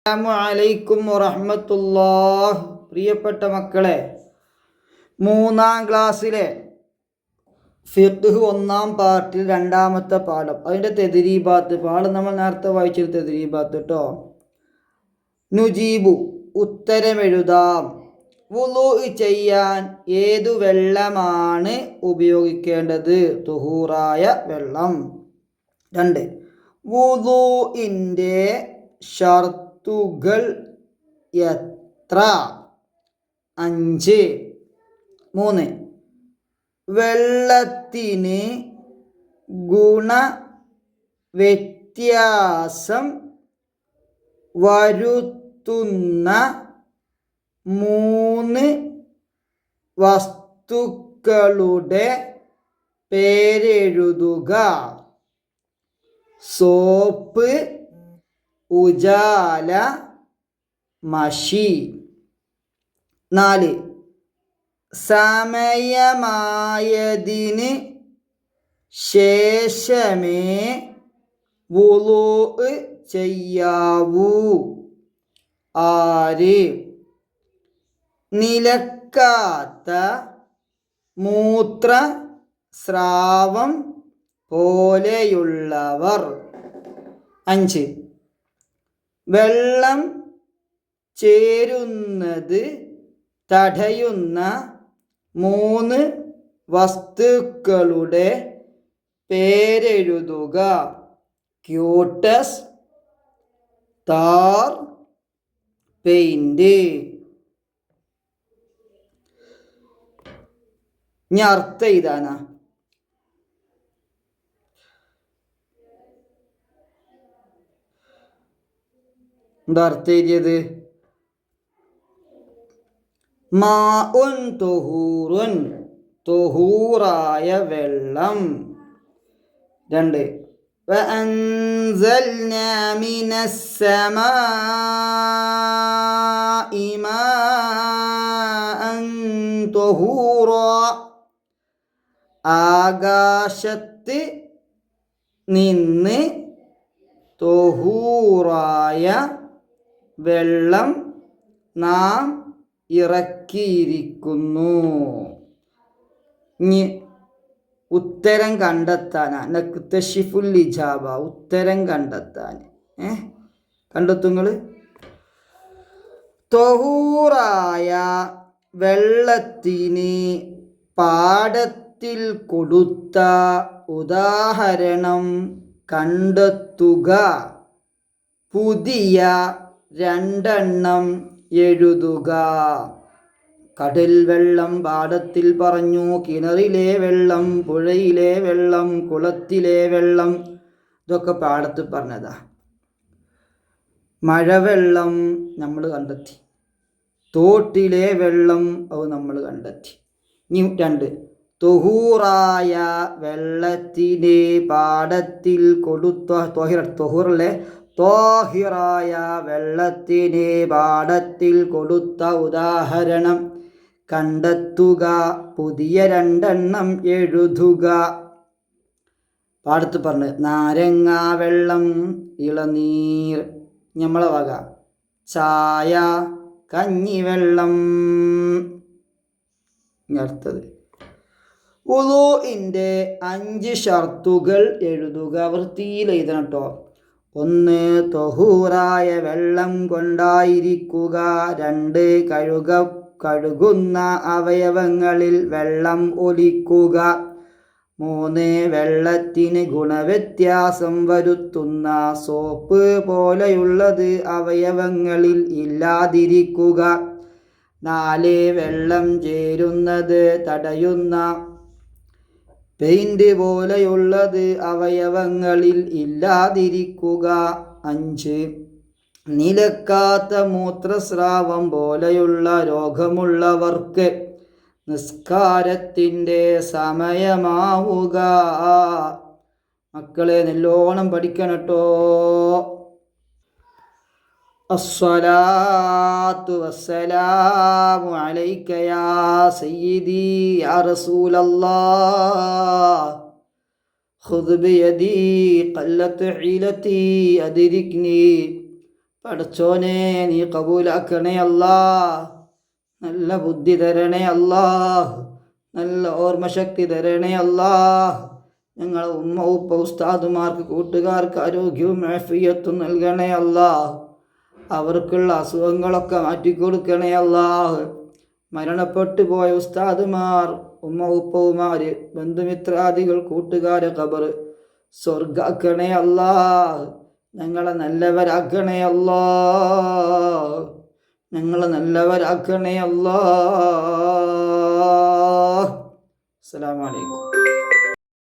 അസ്സലാമു അലൈക്കും വറഹ്മത്തുള്ളാഹി. പ്രിയപ്പെട്ട മക്കളെ, 3-ാം ക്ലാസ്സിലെ ഫിഖ്ഹ് 1-ാം പാർട്ടിൽ 2-ാമത്തെ പാഠം, അതിൻ്റെ തെദ്രീബാത്ത് പാഠം നമ്മൾ നേരത്തെ വായിച്ചൊരു തെദ്രീബാത്ത് കേട്ടോ. നുജീബു, ഉത്തരമെഴുതാം. വുളൂ ചെയ്യാൻ ഏതു വെള്ളമാണ് ഉപയോഗിക്കേണ്ടത്? തുഹൂറായ വെള്ളം. 2. വുളൂഇൻ്റെ ഷർത്തുകൾ എത്ര? 5. 3. വെള്ളത്തിന് ഗുണവ്യത്യാസം വരുത്തുന്ന 3 വസ്തുക്കളുടെ പേരെഴുതുക. സോപ്പ്, ഉജാല, മഷി. 4. സമയമായതിന് ശേഷമേ വുളൂ ചെയ്യാവൂ. 6. നിലക്കാത്ത മൂത്രസ്രാവം പോലെയുള്ളവർ. 5. വെള്ളം ചേരുന്നത് തടയുന്ന 3 വസ്തുക്കളുടെ പേരെഴുതുക. Cutest, Thar, paint. ഇനി അർത്ഥം ഇതാണ്. എന്താ അർത്ഥം എഴുതിയത്? മാഉൻ തുഹൂറുൻ, തുഹൂറായ വെള്ളം. 2. വഅൻസൽനാ മിനസ്സമാഇ മാഅൻ തുഹൂറാ, ആകാശത്ത് നിന്ന് തുഹൂറായ വെള്ളം നാം ഇറക്കിയിരിക്കുന്നു. ഇനി ഉത്തരം കണ്ടെത്താനാണ്. നക്തശിഫുൽ ഇജാബ, ഉത്തരം കണ്ടെത്താൻ. കണ്ടെത്തുങ്ങൾ. തൊഹൂറായ വെള്ളത്തിന് പാഠത്തിൽ കൊടുത്ത ഉദാഹരണം കണ്ടെത്തുക. പുതിയ 2 എഴുതുക. കടൽ വെള്ളം പാഠത്തിൽ പറഞ്ഞു. കിണറിലെ വെള്ളം, പുഴയിലെ വെള്ളം, കുളത്തിലെ വെള്ളം, ഇതൊക്കെ പാഠത്തിൽ പറഞ്ഞതാ. മഴവെള്ളം നമ്മൾ കണ്ടെത്തി. തോട്ടിലെ വെള്ളം അത് നമ്മൾ കണ്ടെത്തി. ഇനി 2. തുഹൂറായ വെള്ളത്തിന് പാഠത്തിൽ കൊടുത്ത തൊഹൂറല്ലേ, ത്വാഹിറായ വെള്ളത്തിന് പാഠത്തിൽ കൊടുത്ത ഉദാഹരണം കണ്ടെത്തുക. പുതിയ 2 എഴുതുക. പാഠത്ത് പറഞ്ഞ് നാരങ്ങ വെള്ളം, ഇളനീർ നമ്മളെ വക, ചായ, കഞ്ഞിവെള്ളം. അടുത്തത് വുളൂഇൻ്റെ 5 ഷർത്തുകൾ എഴുതുക. വൃത്തിയിൽ എഴുതണം കേട്ടോ. 1. തൊഹൂറായ വെള്ളം കൊണ്ടായിരിക്കുക. 2. കഴുകുന്ന അവയവങ്ങളിൽ വെള്ളം ഒലിക്കുക. 3. വെള്ളത്തിന് ഗുണവ്യത്യാസം വരുത്തുന്ന സോപ്പ് പോലെയുള്ളത് അവയവങ്ങളിൽ ഇല്ലാതിരിക്കുക. 4. വെള്ളം ചേരുന്നത് തടയുന്ന പെയിന്റ് പോലെയുള്ളത് അവയവങ്ങളിൽ ഇല്ലാതിരിക്കുക. 5. നിലക്കാത്ത മൂത്രസ്രാവം പോലെയുള്ള രോഗമുള്ളവർക്ക് നിസ്കാരത്തിൻ്റെ സമയമാവുക. മക്കളെ നല്ലോണം പഠിക്കണം കേട്ടോ. അസ്സലാത്തു വസ്സലാമു അലൈക യാ സയ്യിദി യാ റസൂലല്ലാഹ്. ഖുദ് ബിയദി ഖല്ലത്ത് ഹീലതി അദ്രിക്നി പടച്ചോനെ നീ കബൂലാക്കണേ അല്ലാ. നല്ല ബുദ്ധി തരണേ അല്ലാ. നല്ല ഓർമ്മശക്തി തരണേ അല്ലാ. ഞങ്ങളെ ഉമ്മ ഉപ്പ ഉസ്താദുമാർക്ക് കൂട്ടുകാർക്ക് ആരോഗ്യവും ആഫിയത്തും നൽകണേ അല്ലാ. അവർക്കുള്ള അസുഖങ്ങളൊക്കെ മാറ്റിക്കൊടുക്കണേ അല്ലാ. മരണപ്പെട്ടു പോയ ഉസ്താദുമാർ, ഉമ്മ ഉപ്പവുമാർ, ബന്ധുമിത്രാദികൾ, കൂട്ടുകാരെ ഖബർ സ്വർഗാക്കണേ അല്ലാ. ഞങ്ങളെ നല്ലവരാക്കണേ അല്ലാ. ഞങ്ങളെ നല്ലവരാക്കണേ അല്ലാ. അസ്സലാമു അലൈക്കും.